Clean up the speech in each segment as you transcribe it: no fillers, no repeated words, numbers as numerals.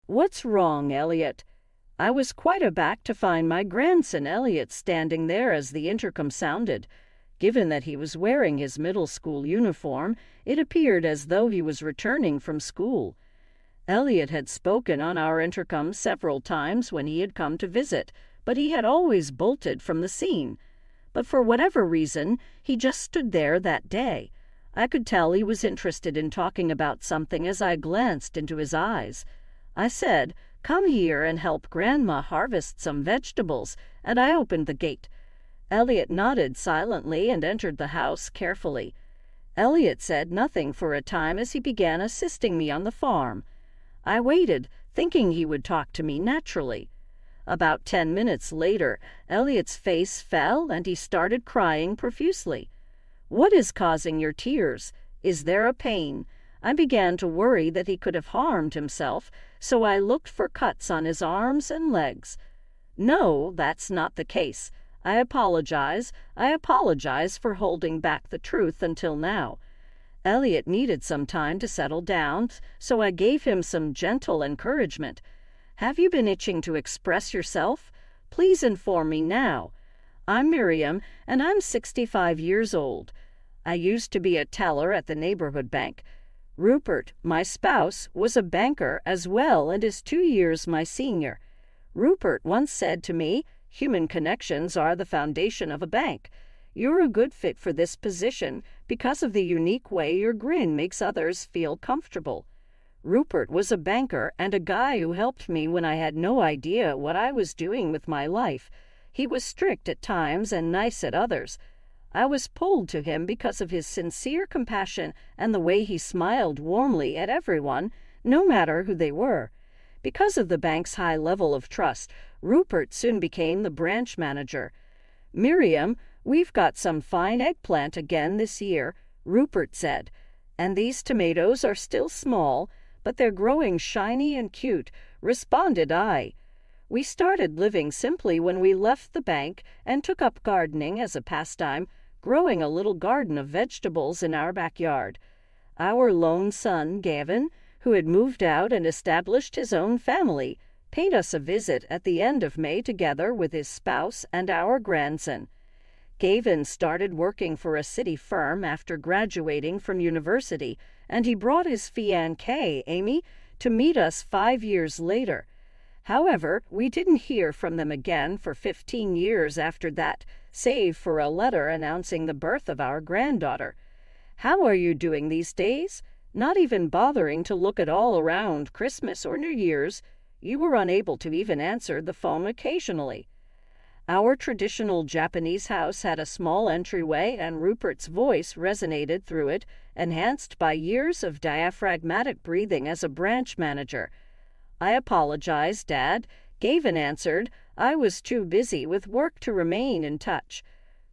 "What's wrong, Elliot?" I was quite aback to find my grandson Elliot standing there as the intercom sounded. Given that he was wearing his middle school uniform, it appeared as though he was returning from school. Elliot had spoken on our intercom several times when he had come to visit, but he had always bolted from the scene. But for whatever reason, he just stood there that day. I could tell he was interested in talking about something as I glanced into his eyes. I said, "Come here and help Grandma harvest some vegetables," and I opened the gate. Elliot nodded silently and entered the house carefully. Elliot said nothing for a time as he began assisting me on the farm. I waited, thinking he would talk to me naturally. About 10 minutes later, Elliot's face fell and he started crying profusely. "What is causing your tears? Is there a pain?" I began to worry that he could have harmed himself, so I looked for cuts on his arms and legs. "No, that's not the case. I apologize for holding back the truth until now." Elliot needed some time to settle down, so I gave him some gentle encouragement. "Have you been itching to express yourself? Please inform me now. I'm Miriam, and I'm 65 years old. I used to be a teller at the neighborhood bank. Rupert, my spouse, was a banker as well and is 2 years my senior. Rupert once said to me, 'Human connections are the foundation of a bank.' You're a good fit for this position because of the unique way your grin makes others feel comfortable. Rupert was a banker and a guy who helped me when I had no idea what I was doing with my life. He was strict at times and nice at others. I was pulled to him because of his sincere compassion and the way he smiled warmly at everyone, no matter who they were. Because of the bank's high level of trust, Rupert soon became the branch manager. 'Miriam, we've got some fine eggplant again this year,' Rupert said. 'And these tomatoes are still small, but they're growing shiny and cute,' responded I. We started living simply when we left the bank and took up gardening as a pastime, growing a little garden of vegetables in our backyard. Our lone son, Gavin, who had moved out and established his own family, paid us a visit at the end of May together with his spouse and our grandson. Gavin started working for a city firm after graduating from university, and he brought his fiancée, Amy, to meet us 5 years later. However, we didn't hear from them again for 15 years after that, save for a letter announcing the birth of our granddaughter. How are you doing these days? Not even bothering to look at all around Christmas or New Year's. You were unable to even answer the phone occasionally. Our traditional Japanese house had a small entryway, and Rupert's voice resonated through it, enhanced by years of diaphragmatic breathing as a branch manager. "I apologize, Dad," Gavin answered. "I was too busy with work to remain in touch."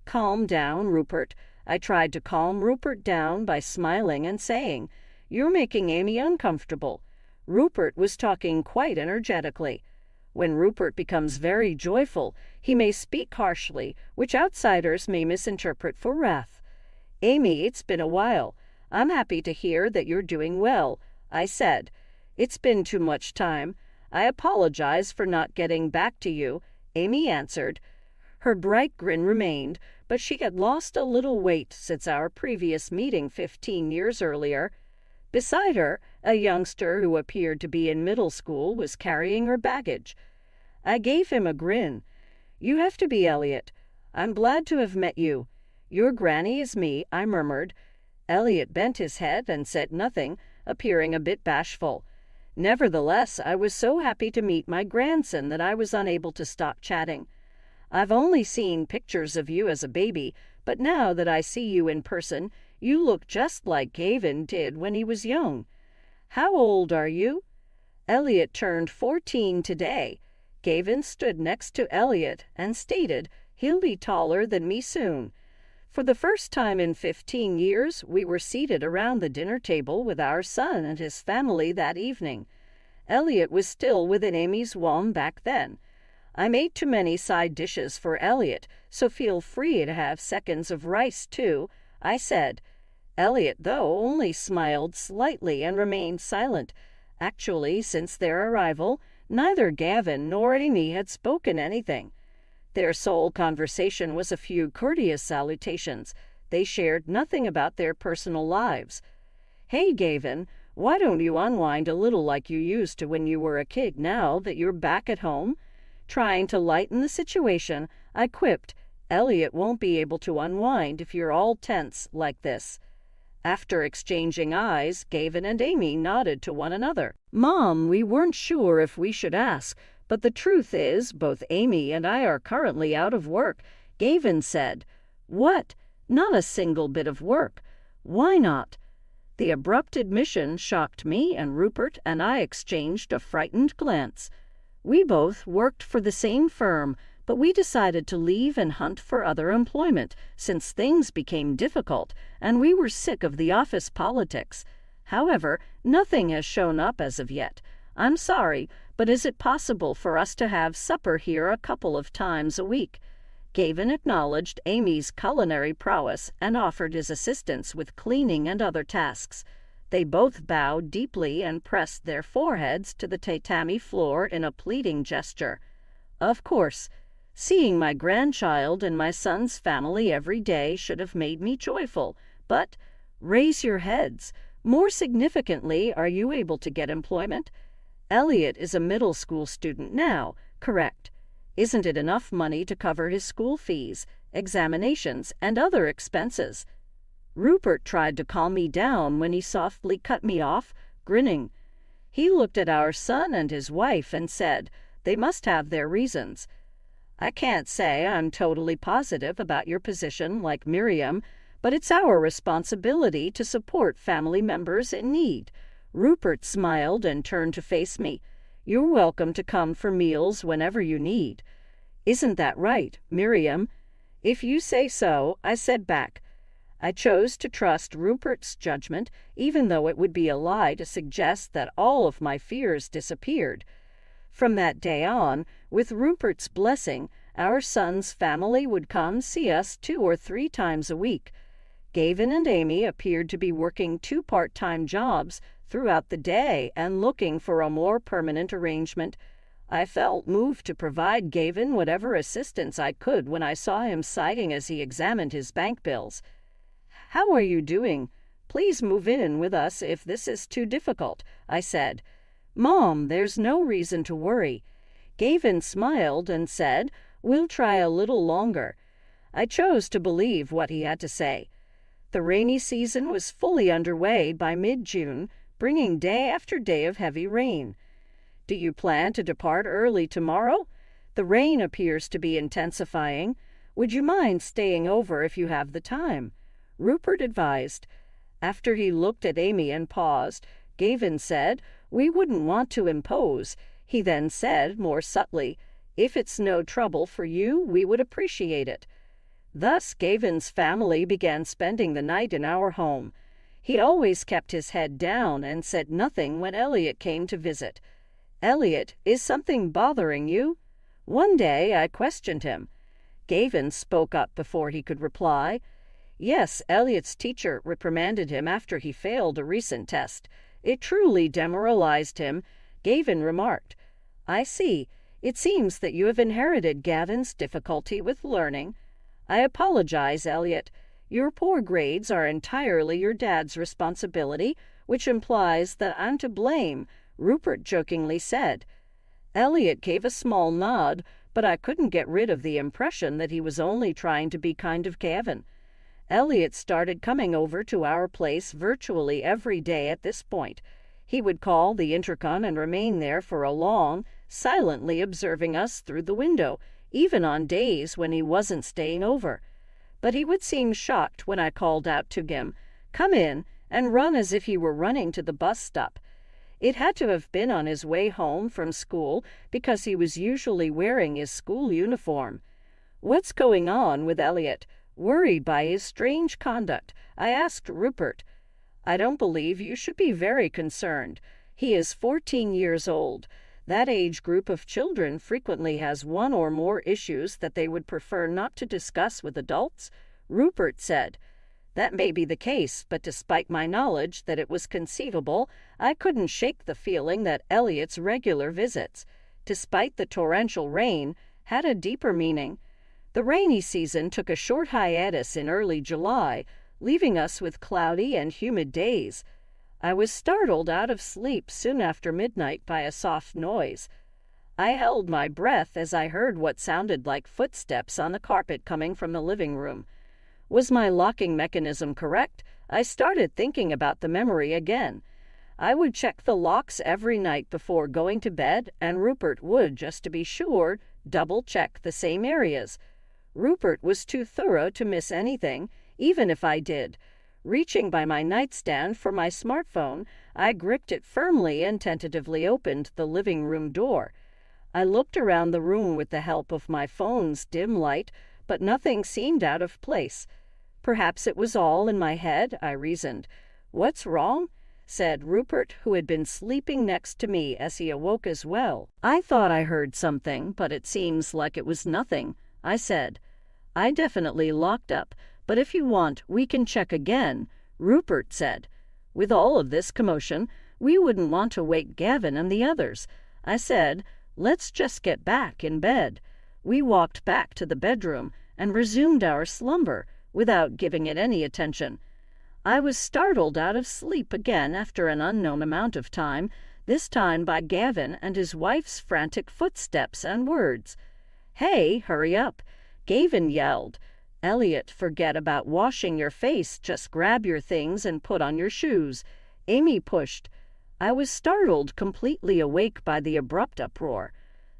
"Calm down, Rupert." I tried to calm Rupert down by smiling and saying, "You're making Amy uncomfortable." Rupert was talking quite energetically. When Rupert becomes very joyful, he may speak harshly, which outsiders may misinterpret for wrath. "Amy, it's been a while. I'm happy to hear that you're doing well," I said. "It's been too much time. I apologize for not getting back to you," Amy answered. Her bright grin remained, but she had lost a little weight since our previous meeting 15 years earlier. Beside her, a youngster who appeared to be in middle school was carrying her baggage. I gave him a grin. "You have to be Elliot. I'm glad to have met you." "Your granny is me," I murmured. Elliot bent his head and said nothing, appearing a bit bashful. Nevertheless, I was so happy to meet my grandson that I was unable to stop chatting. "I've only seen pictures of you as a baby, but now that I see you in person, you look just like Gavin did when he was young. How old are you?" Elliot turned 14 today. Gavin stood next to Elliot and stated, "He'll be taller than me soon." For the first time in 15 years, we were seated around the dinner table with our son and his family that evening. Elliot was still within Amy's womb back then. I made too many side dishes for Elliot, so feel free to have seconds of rice too, I said. Elliot, though, only smiled slightly and remained silent. Actually, since their arrival, neither Gavin nor Amy had spoken anything. Their sole conversation was a few courteous salutations. They shared nothing about their personal lives. "Hey, Gavin, why don't you unwind a little like you used to when you were a kid now that you're back at home?" Trying to lighten the situation, I quipped, "Elliot won't be able to unwind if you're all tense like this." After exchanging eyes, Gavin and Amy nodded to one another. "Mom, we weren't sure if we should ask, but the truth is both Amy and I are currently out of work," Gavin said. "What? Not a single bit of work? Why not?" The abrupt admission shocked me, and Rupert and I exchanged a frightened glance. We both worked for the same firm, but we decided to leave and hunt for other employment since things became difficult and we were sick of the office politics. However, nothing has shown up as of yet. I'm sorry, but is it possible for us to have supper here a couple of times a week? Gavin acknowledged Amy's culinary prowess and offered his assistance with cleaning and other tasks. They both bowed deeply and pressed their foreheads to the tatami floor in a pleading gesture. Of course, seeing my grandchild and my son's family every day should have made me joyful, but raise your heads. More significantly, are you able to get employment? Elliot is a middle school student now, correct? Isn't it enough money to cover his school fees, examinations, and other expenses? Rupert tried to calm me down when he softly cut me off, grinning. He looked at our son and his wife and said, "They must have their reasons." "I can't say I'm totally positive about your position like Miriam, but it's our responsibility to support family members in need." Rupert smiled and turned to face me. "You're welcome to come for meals whenever you need." "Isn't that right, Miriam?" "If you say so," I said back. I chose to trust Rupert's judgment, even though it would be a lie to suggest that all of my fears disappeared. From that day on, with Rupert's blessing, our son's family would come see us 2 or 3 times a week. Gavin and Amy appeared to be working 2 part-time jobs throughout the day and looking for a more permanent arrangement. I felt moved to provide Gavin whatever assistance I could when I saw him sighing as he examined his bank bills. "How are you doing? Please move in with us if this is too difficult," I said. "Mom, there's no reason to worry." Gavin smiled and said, "We'll try a little longer." I chose to believe what he had to say. The rainy season was fully underway by mid-June, bringing day after day of heavy rain. "Do you plan to depart early tomorrow? The rain appears to be intensifying. Would you mind staying over if you have the time?" Rupert advised. After he looked at Amy and paused, Gavin said, "We wouldn't want to impose." He then said, more subtly, "If it's no trouble for you, we would appreciate it." Thus Gavin's family began spending the night in our home. He always kept his head down and said nothing when Elliot came to visit. "Elliot, is something bothering you?" One day I questioned him. Gavin spoke up before he could reply. Yes, Elliot's teacher reprimanded him after he failed a recent test. It truly demoralized him. Gavin remarked, "I see. It seems that you have inherited Gavin's difficulty with learning." "I apologize, Elliot. Your poor grades are entirely your dad's responsibility, which implies that I'm to blame," Rupert jokingly said. Elliot gave a small nod, but I couldn't get rid of the impression that he was only trying to be kind of Gavin. Elliot started coming over to our place virtually every day at this point. He would call the intercom and remain there for a long, silently observing us through the window, even on days when he wasn't staying over. But he would seem shocked when I called out to him, "Come in," and run as if he were running to the bus stop. It had to have been on his way home from school because he was usually wearing his school uniform. "What's going on with Elliot?" Worried by his strange conduct, I asked Rupert. "I don't believe you should be very concerned. He is 14 years old. That age group of children frequently has 1 or more issues that they would prefer not to discuss with adults," Rupert said. That may be the case, but despite my knowledge that it was conceivable, I couldn't shake the feeling that Elliot's regular visits, despite the torrential rain, had a deeper meaning. The rainy season took a short hiatus in early July, leaving us with cloudy and humid days. I was startled out of sleep soon after midnight by a soft noise. I held my breath as I heard what sounded like footsteps on the carpet coming from the living room. Was my locking mechanism correct? I started thinking about the memory again. I would check the locks every night before going to bed, and Rupert would, just to be sure, double-check the same areas. Rupert was too thorough to miss anything, even if I did. Reaching by my nightstand for my smartphone, I gripped it firmly and tentatively opened the living room door. I looked around the room with the help of my phone's dim light, but nothing seemed out of place. Perhaps it was all in my head, I reasoned. "What's wrong?" said Rupert, who had been sleeping next to me as he awoke as well. "I thought I heard something, but it seems like it was nothing," I said. "I definitely locked up, but if you want, we can check again," Rupert said. "With all of this commotion, we wouldn't want to wake Gavin and the others." I said, "Let's just get back in bed." We walked back to the bedroom and resumed our slumber without giving it any attention. I was startled out of sleep again after an unknown amount of time, this time by Gavin and his wife's frantic footsteps and words. "Hey, hurry up," Gavin yelled. "Elliot, forget about washing your face. Just grab your things and put on your shoes." Amy pushed. I was startled, completely awake by the abrupt uproar.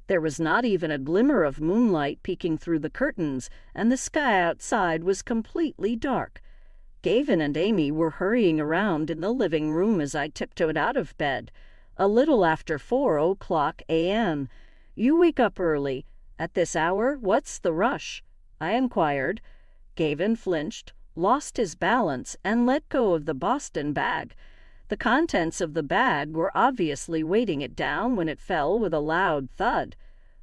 There was not even a glimmer of moonlight peeking through the curtains, and the sky outside was completely dark. Gavin and Amy were hurrying around in the living room as I tiptoed out of bed. A little after 4:00 a.m. "You wake up early. At this hour, what's the rush?" I inquired. Gavin flinched, lost his balance, and let go of the Boston bag. The contents of the bag were obviously weighting it down when it fell with a loud thud.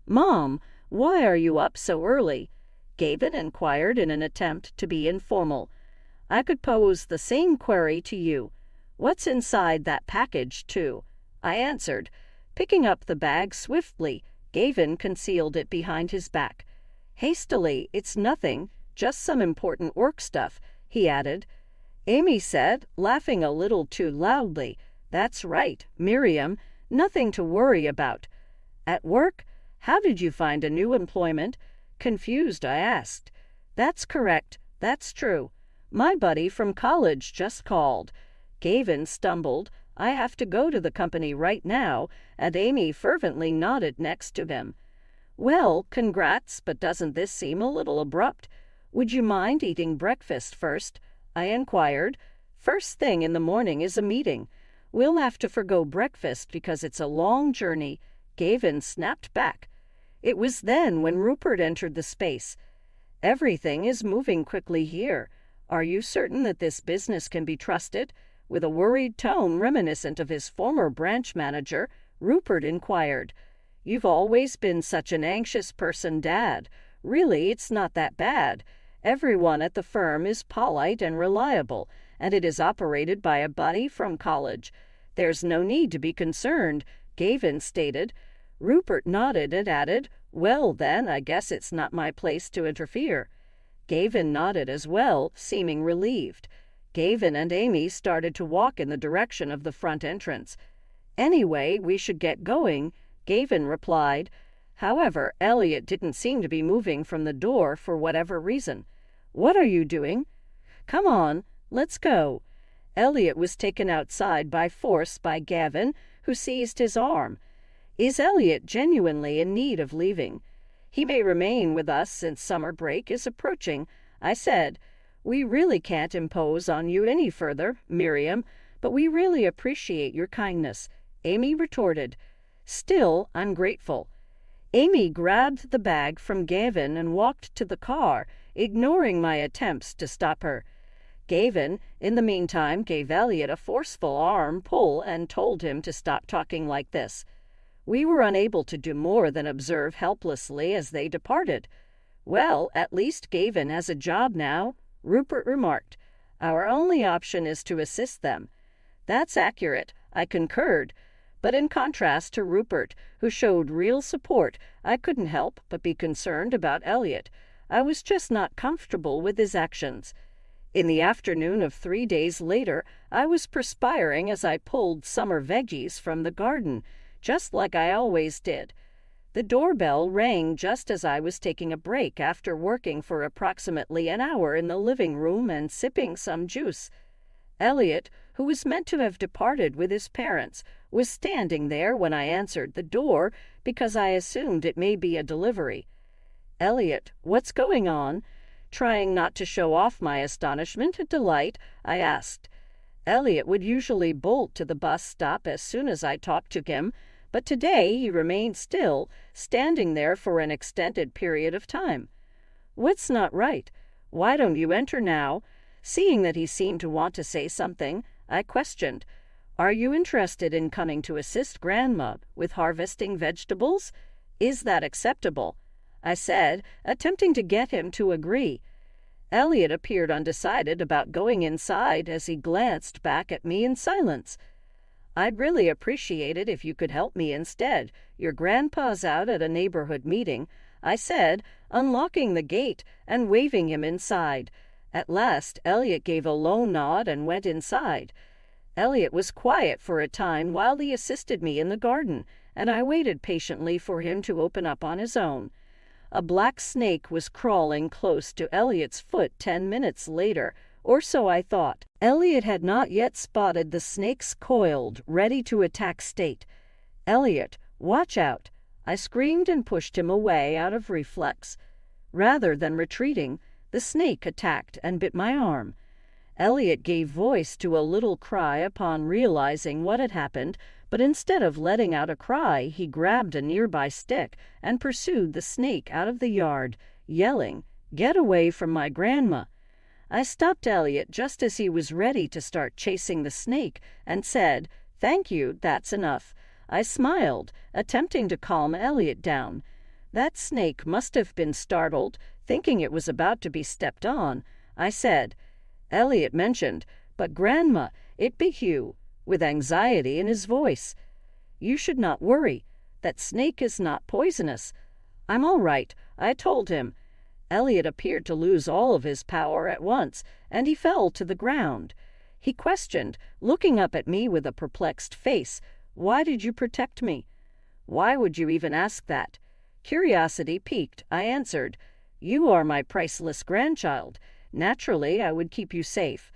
"Mom, why are you up so early?" Gavin inquired in an attempt to be informal. I could pose the same query to you. "What's inside that package, too?" I answered. Picking up the bag swiftly, Gavin concealed it behind his back. Hastily, "It's nothing, just some important work stuff," he added. Amy said, laughing a little too loudly, "That's right, Miriam, nothing to worry about." "At work? How did you find a new employment?" Confused, I asked. "That's correct, that's true. My buddy from college just called." Gavin stumbled. "I have to go to the company right now," and Amy fervently nodded next to him. "Well, congrats, but doesn't this seem a little abrupt? Would you mind eating breakfast first?" I inquired. "First thing in the morning is a meeting. We'll have to forgo breakfast because it's a long journey." Gavin snapped back. It was then when Rupert entered the space. "Everything is moving quickly here. Are you certain that this business can be trusted?" With a worried tone reminiscent of his former branch manager, Rupert inquired. "You've always been such an anxious person, Dad. Really, it's not that bad. Everyone at the firm is polite and reliable, and it is operated by a buddy from college. There's no need to be concerned," Gavin stated. Rupert nodded and added, "Well, then, I guess it's not my place to interfere." Gavin nodded as well, seeming relieved. Gavin and Amy started to walk in the direction of the front entrance. "Anyway, we should get going," Gavin replied. However, Elliot didn't seem to be moving from the door for whatever reason. "What are you doing?" "Come on, let's go." Elliot was taken outside by force by Gavin, who seized his arm. "Is Elliot genuinely in need of leaving?" "He may remain with us since summer break is approaching," I said. "We really can't impose on you any further, Miriam, but we really appreciate your kindness," Amy retorted. "Still, I'm grateful." Amy grabbed the bag from Gavin and walked to the car, ignoring my attempts to stop her. Gavin, in the meantime, gave Elliot a forceful arm pull and told him to stop talking like this. We were unable to do more than observe helplessly as they departed. "Well, at least Gavin has a job now," Rupert remarked. Our only option is to assist them." "That's accurate," I concurred. But in contrast to Rupert, who showed real support, I couldn't help but be concerned about Elliot. I was just not comfortable with his actions. In the afternoon of 3 days later, I was perspiring as I pulled summer veggies from the garden, just like I always did. The doorbell rang just as I was taking a break after working for approximately an hour in the living room and sipping some juice. Elliot, who was meant to have departed with his parents, was standing there when I answered the door because I assumed it may be a delivery. "Elliot, what's going on?" Trying not to show off my astonishment and delight, I asked. Elliot would usually bolt to the bus stop as soon as I talked to him, but today he remained still, standing there for an extended period of time. "What's not right? Why don't you enter now?" Seeing that he seemed to want to say something, I questioned. "Are you interested in coming to assist Grandma with harvesting vegetables? Is that acceptable?" I said, attempting to get him to agree. Elliot appeared undecided about going inside as he glanced back at me in silence. "I'd really appreciate it if you could help me instead. Your grandpa's out at a neighborhood meeting," I said, unlocking the gate and waving him inside. At last, Elliot gave a low nod and went inside. Elliot was quiet for a time while he assisted me in the garden, and I waited patiently for him to open up on his own. A black snake was crawling close to Elliot's foot 10 minutes later, or so I thought. Elliot had not yet spotted the snake's coiled, ready-to-attack state. "Elliot, watch out!" I screamed and pushed him away out of reflex. Rather than retreating, the snake attacked and bit my arm. Elliot gave voice to a little cry upon realizing what had happened, but instead of letting out a cry, he grabbed a nearby stick and pursued the snake out of the yard, yelling, "Get away from my grandma!" I stopped Elliot just as he was ready to start chasing the snake and said, "Thank you, that's enough." I smiled, attempting to calm Elliot down. That snake must have been startled, thinking it was about to be stepped on. I said, "Elliot mentioned, but Grandma, it bit you," with anxiety in his voice. "You should not worry. That snake is not poisonous." "I'm all right," I told him. Elliot appeared to lose all of his power at once, and he fell to the ground. He questioned, looking up at me with a perplexed face, "Why did you protect me?" "Why would you even ask that?" Curiosity piqued, I answered. "You are my priceless grandchild. Naturally, I would keep you safe."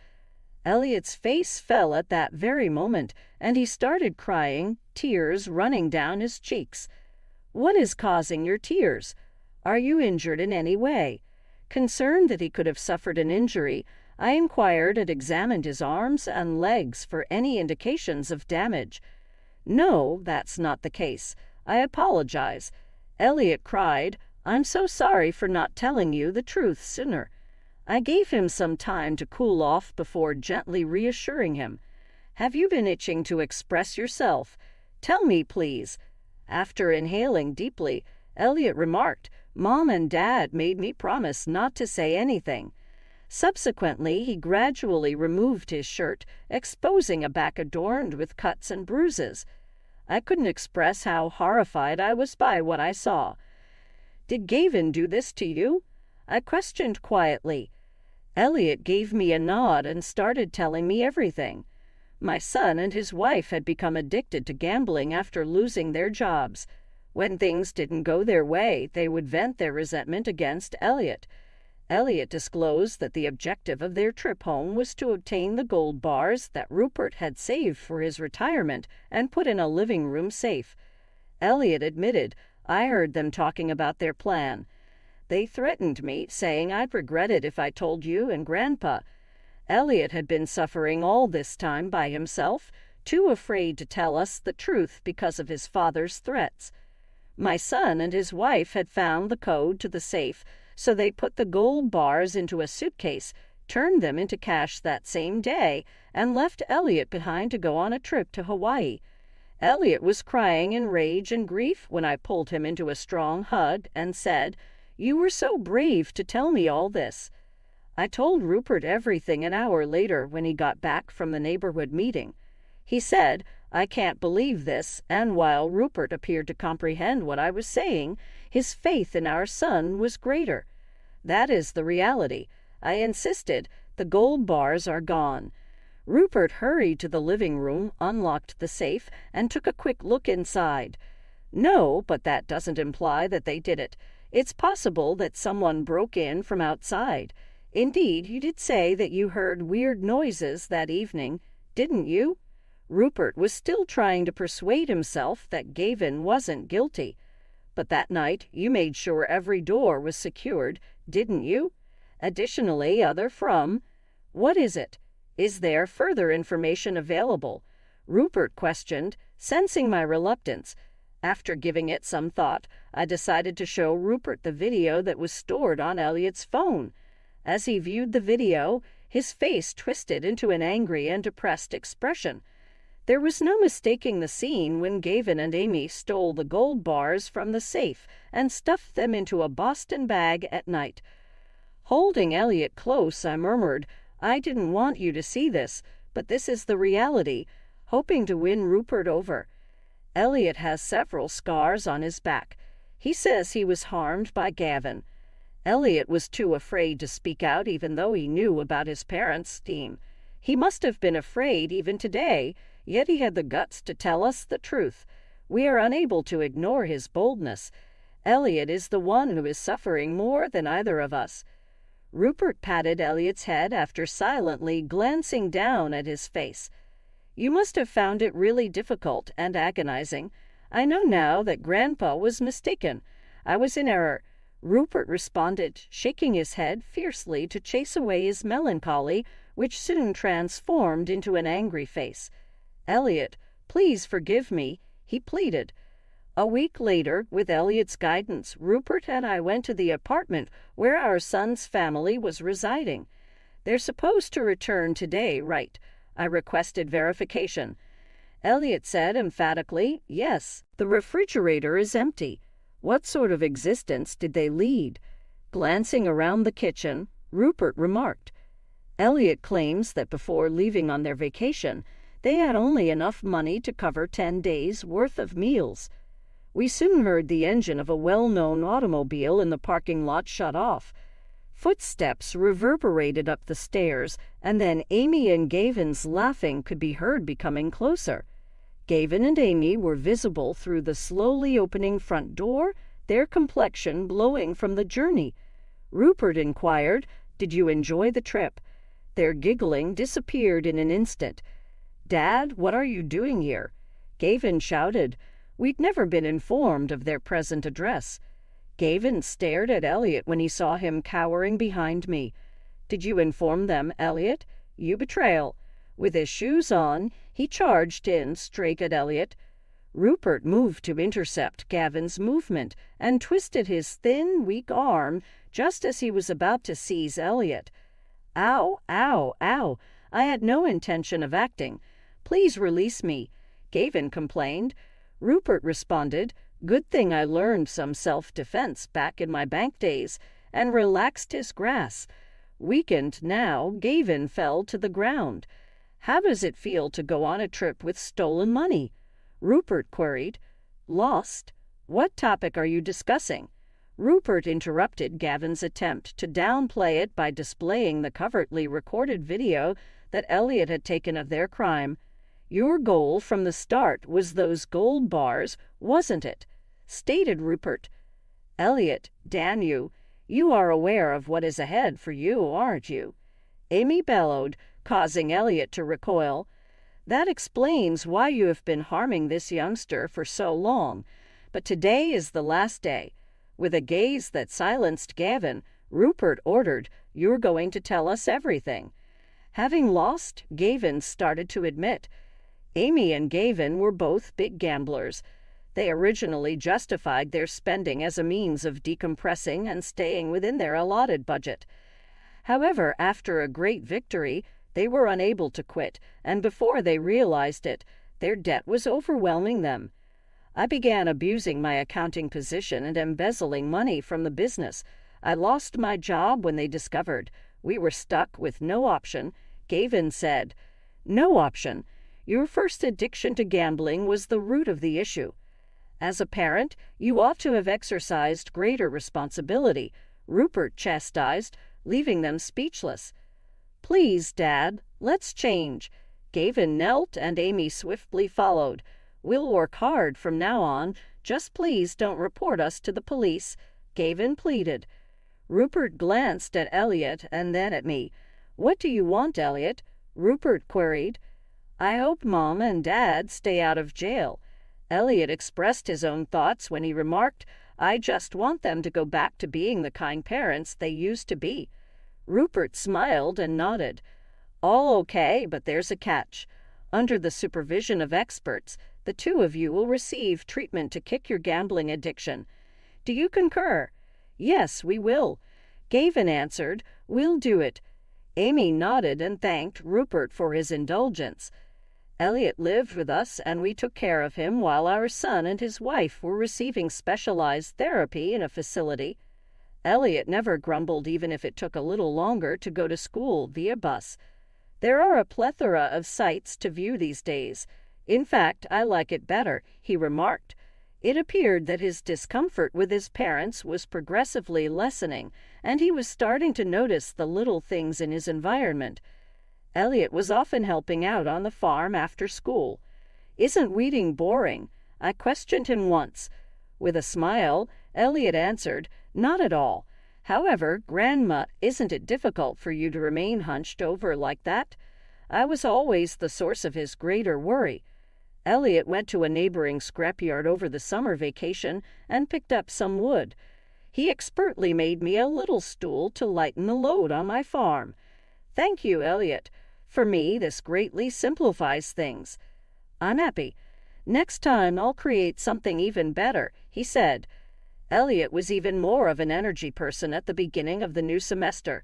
Elliot's face fell at that very moment, and he started crying, tears running down his cheeks. "What is causing your tears? Are you injured in any way?" Concerned that he could have suffered an injury, I inquired and examined his arms and legs for any indications of damage. "No, that's not the case. I apologize." Elliot cried, "I'm so sorry for not telling you the truth sooner." I gave him some time to cool off before gently reassuring him. "Have you been itching to express yourself? Tell me, please." After inhaling deeply, Elliot remarked, "Mom and Dad made me promise not to say anything." Subsequently, he gradually removed his shirt, exposing a back adorned with cuts and bruises. I couldn't express how horrified I was by what I saw. "Did Gavin do this to you?" I questioned quietly. Elliot gave me a nod and started telling me everything. My son and his wife had become addicted to gambling after losing their jobs. When things didn't go their way, they would vent their resentment against Elliot. Elliot disclosed that the objective of their trip home was to obtain the gold bars that Rupert had saved for his retirement and put in a living room safe. Elliot admitted, "I heard them talking about their plan. They threatened me, saying I'd regret it if I told you and Grandpa." Elliot had been suffering all this time by himself, too afraid to tell us the truth because of his father's threats. My son and his wife had found the code to the safe, so they put the gold bars into a suitcase, turned them into cash that same day, and left Elliot behind to go on a trip to Hawaii. Elliot was crying in rage and grief when I pulled him into a strong hug and said, "You were so brave to tell me all this." I told Rupert everything an hour later when he got back from the neighborhood meeting. He said, "I can't believe this," and while Rupert appeared to comprehend what I was saying, his faith in our son was greater. "That is the reality," I insisted. "The gold bars are gone." Rupert hurried to the living room, unlocked the safe, and took a quick look inside. "No, but that doesn't imply that they did it. It's possible that someone broke in from outside. Indeed, you did say that you heard weird noises that evening, didn't you?" Rupert was still trying to persuade himself that Gavin wasn't guilty. "But that night you made sure every door was secured, didn't you? Additionally, What is it? Is there further information available?" Rupert questioned, sensing my reluctance. After giving it some thought, I decided to show Rupert the video that was stored on Elliot's phone. As he viewed the video, his face twisted into an angry and depressed expression. There was no mistaking the scene when Gavin and Amy stole the gold bars from the safe and stuffed them into a Boston bag at night. Holding Elliot close, I murmured, "I didn't want you to see this, but this is the reality," hoping to win Rupert over. Elliot has several scars on his back. He says he was harmed by Gavin. Elliot was too afraid to speak out even though he knew about his parents' team. He must have been afraid even today, yet he had the guts to tell us the truth. We are unable to ignore his boldness. Elliot is the one who is suffering more than either of us. Rupert patted Elliot's head after silently glancing down at his face. "You must have found it really difficult and agonizing. I know now that Grandpa was mistaken. I was in error." Rupert responded, shaking his head fiercely to chase away his melancholy, which soon transformed into an angry face. "Elliot, please forgive me," he pleaded. A week later, with Elliot's guidance, Rupert and I went to the apartment where our son's family was residing. "They're supposed to return today, right?" I requested verification. Elliot said emphatically, "Yes, the refrigerator is empty." What sort of existence did they lead? Glancing around the kitchen, Rupert remarked, "Elliot claims that before leaving on their vacation, they had only enough money to cover 10 days' worth of meals." We soon heard the engine of a well-known automobile in the parking lot shut off. Footsteps reverberated up the stairs, and then Amy and Gavin's laughing could be heard becoming closer. Gavin and Amy were visible through the slowly opening front door, their complexion glowing from the journey. Rupert inquired, "Did you enjoy the trip?" Their giggling disappeared in an instant. "Dad, what are you doing here?" Gavin shouted. We'd never been informed of their present address. Gavin stared at Elliot when he saw him cowering behind me. "Did you inform them, Elliot? You betrayal." With his shoes on, he charged in straight at Elliot. Rupert moved to intercept Gavin's movement and twisted his thin, weak arm just as he was about to seize Elliot. "Ow, ow, ow. I had no intention of acting. Please release me," Gavin complained. Rupert responded, "Good thing I learned some self-defense back in my bank days," and relaxed his grasp. Weakened now, Gavin fell to the ground. "How does it feel to go on a trip with stolen money?" Rupert queried. "Lost? What topic are you discussing?" Rupert interrupted Gavin's attempt to downplay it by displaying the covertly recorded video that Elliot had taken of their crime. "Your goal from the start was those gold bars, wasn't it?" stated Rupert. "Elliot, damn you, you are aware of what is ahead for you, aren't you?" Amy bellowed, causing Elliot to recoil. "That explains why you have been harming this youngster for so long. But today is the last day." With a gaze that silenced Gavin, Rupert ordered, "You're going to tell us everything." Having lost, Gavin started to admit. Amy and Gavin were both big gamblers. They originally justified their spending as a means of decompressing and staying within their allotted budget. However, after a great victory, they were unable to quit, and before they realized it, their debt was overwhelming them. I began abusing my accounting position and embezzling money from the business. I lost my job when they discovered. We were stuck with no option. Gavin said, "No option. Your first addiction to gambling was the root of the issue. As a parent, you ought to have exercised greater responsibility," Rupert chastised, leaving them speechless. "Please, Dad, let's change." Gavin knelt and Amy swiftly followed. "We'll work hard from now on. Just please don't report us to the police," Gavin pleaded. Rupert glanced at Elliot and then at me. "What do you want, Elliot?" Rupert queried. "I hope Mom and Dad stay out of jail." Elliot expressed his own thoughts when he remarked, "I just want them to go back to being the kind parents they used to be." Rupert smiled and nodded. "All okay, but there's a catch. Under the supervision of experts, the two of you will receive treatment to kick your gambling addiction. Do you concur?" "Yes, we will." Gavin answered, "We'll do it." Amy nodded and thanked Rupert for his indulgence. Elliot lived with us and we took care of him while our son and his wife were receiving specialized therapy in a facility. Elliot never grumbled even if it took a little longer to go to school via bus. There are a plethora of sights to view these days. "In fact, I like it better," he remarked. It appeared that his discomfort with his parents was progressively lessening, and he was starting to notice the little things in his environment. Elliot was often helping out on the farm after school. "Isn't weeding boring?" I questioned him once. With a smile, Elliot answered, "Not at all. However, Grandma, isn't it difficult for you to remain hunched over like that?" I was always the source of his greater worry. Elliot went to a neighboring scrapyard over the summer vacation and picked up some wood. He expertly made me a little stool to lighten the load on my farm. "Thank you, Elliot. For me, this greatly simplifies things." "I'm happy. Next time I'll create something even better," he said. Elliot was even more of an energy person at the beginning of the new semester.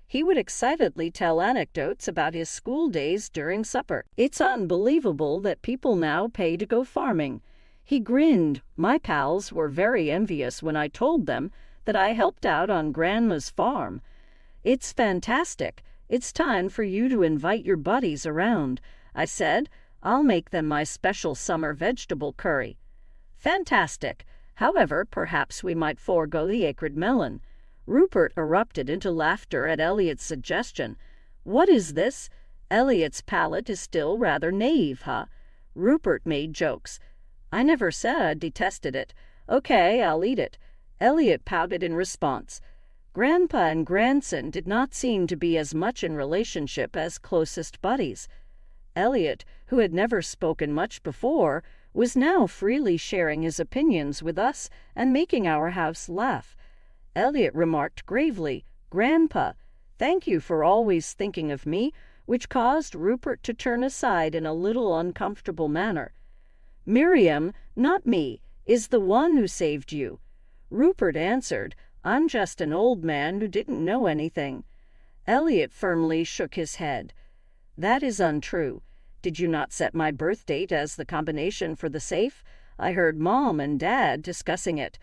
He would excitedly tell anecdotes about his school days during supper. "It's unbelievable that people now pay to go farming." He grinned. "My pals were very envious when I told them that I helped out on Grandma's farm." "It's fantastic. It's time for you to invite your buddies around," I said. "I'll make them my special summer vegetable curry." "Fantastic. However, perhaps we might forego the acrid melon." Rupert erupted into laughter at Elliot's suggestion. "What is this? Elliot's palate is still rather naive, huh?" Rupert made jokes. "I never said I detested it. Okay, I'll eat it." Elliot pouted in response. Grandpa and grandson did not seem to be as much in relationship as closest buddies. Elliot, who had never spoken much before, was now freely sharing his opinions with us and making our house laugh. Elliot remarked gravely, "Grandpa, thank you for always thinking of me," which caused Rupert to turn aside in a little uncomfortable manner. "Miriam, not me, is the one who saved you." Rupert answered, "I'm just an old man who didn't know anything." Elliot firmly shook his head. "That is untrue. Did you not set my birth date as the combination for the safe? I heard Mom and Dad discussing it."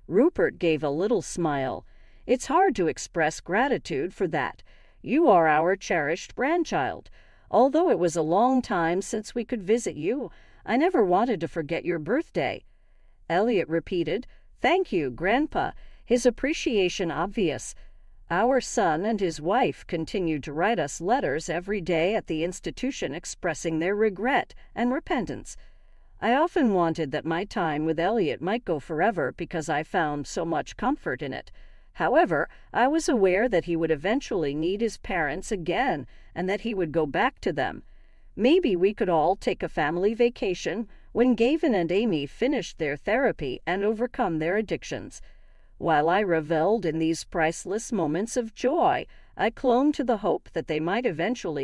Rupert gave a little smile. "It's hard to express gratitude for that. You are our cherished grandchild. Although it was a long time since we could visit you, I never wanted to forget your birthday." Elliot repeated, "Thank you, Grandpa," his appreciation obvious. Our son and his wife continued to write us letters every day at the institution expressing their regret and repentance. I often wanted that my time with Elliot might go forever because I found so much comfort in it. However, I was aware that he would eventually need his parents again and that he would go back to them. Maybe we could all take a family vacation when Gavin and Amy finished their therapy and overcome their addictions. While I reveled in these priceless moments of joy, I clung to the hope that they might eventually